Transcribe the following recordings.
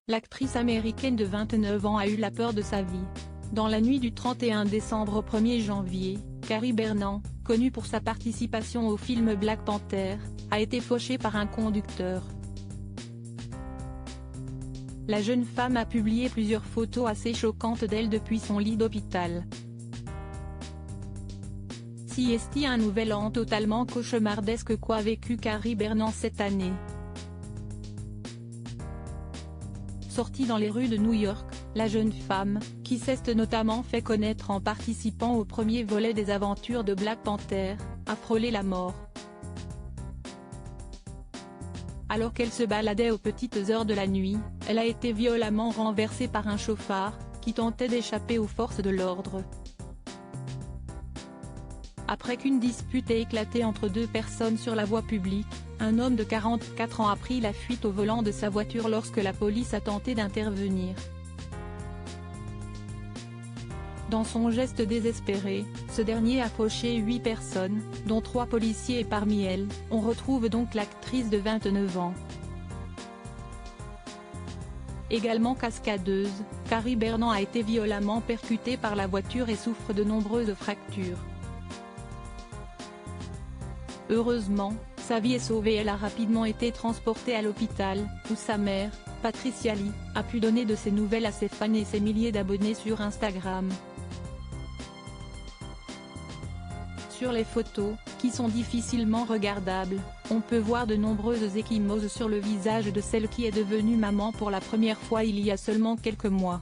L'actrice américaine de 29 ans a eu la peur de sa vie. Dans la nuit du 31 décembre au 1er janvier, Carrie Bernan, connue pour sa participation au film Black Panther, a été fauchée par un conducteur. La jeune femme a publié plusieurs photos assez choquantes d'elle depuis son lit d'hôpital. Si est-il un nouvel an totalement cauchemardesque qu'a vécu Carrie Bernan cette année. Sortie dans les rues de New York, la jeune femme, qui s'est notamment fait connaître en participant au premier volet des aventures de Black Panther, a frôlé la mort. Alors qu'elle se baladait aux petites heures de la nuit, elle a été violemment renversée par un chauffard, qui tentait d'échapper aux forces de l'ordre. Après qu'une dispute ait éclaté entre deux personnes sur la voie publique, un homme de 44 ans a pris la fuite au volant de sa voiture lorsque la police a tenté d'intervenir. Dans son geste désespéré, ce dernier a fauché 8 personnes, dont 3 policiers et parmi elles, on retrouve donc l'actrice de 29 ans. Également cascadeuse, Carrie Bernan a été violemment percutée par la voiture et souffre de nombreuses fractures. Heureusement, sa vie est sauvée et elle a rapidement été transportée à l'hôpital, où sa mère, Patricia Lee, a pu donner de ses nouvelles à ses fans et ses milliers d'abonnés sur Instagram. Sur les photos, qui sont difficilement regardables, on peut voir de nombreuses ecchymoses sur le visage de celle qui est devenue maman pour la première fois il y a seulement quelques mois.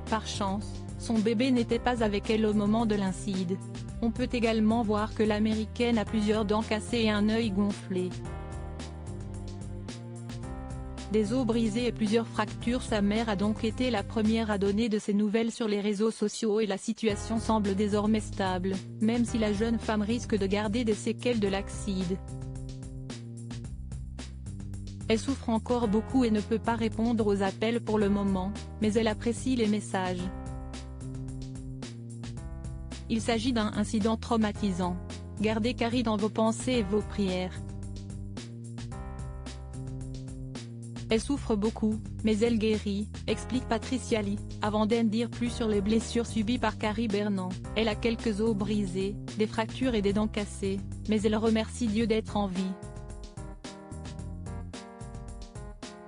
Par chance, son bébé n'était pas avec elle au moment de l'incide. On peut également voir que l'américaine a plusieurs dents cassées et un œil gonflé. Des os brisés et plusieurs fractures. Sa mère a donc été la première à donner de ses nouvelles sur les réseaux sociaux et la situation semble désormais stable, même si la jeune femme risque de garder des séquelles de l'accident. Elle souffre encore beaucoup et ne peut pas répondre aux appels pour le moment, mais elle apprécie les messages. Il s'agit d'un incident traumatisant. Gardez Carrie dans vos pensées et vos prières. Elle souffre beaucoup, mais elle guérit, explique Patricia Lee, avant d'en dire plus sur les blessures subies par Carrie Bernan. Elle a quelques os brisés, des fractures et des dents cassées, mais elle remercie Dieu d'être en vie.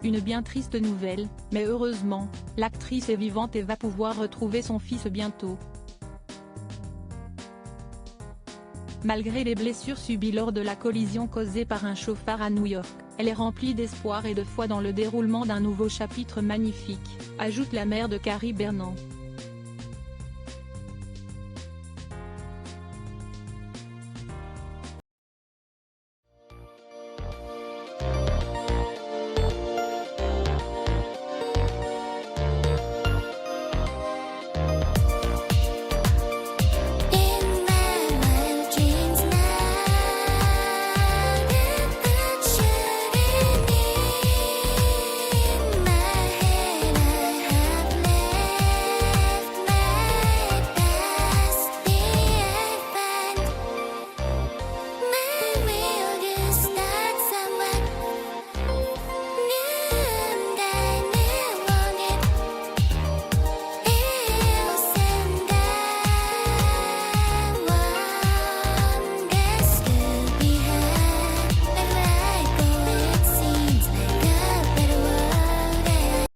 Une bien triste nouvelle, mais heureusement, l'actrice est vivante et va pouvoir retrouver son fils bientôt. Malgré les blessures subies lors de la collision causée par un chauffard à New York, elle est remplie d'espoir et de foi dans le déroulement d'un nouveau chapitre magnifique, ajoute la mère de Carrie Bernan.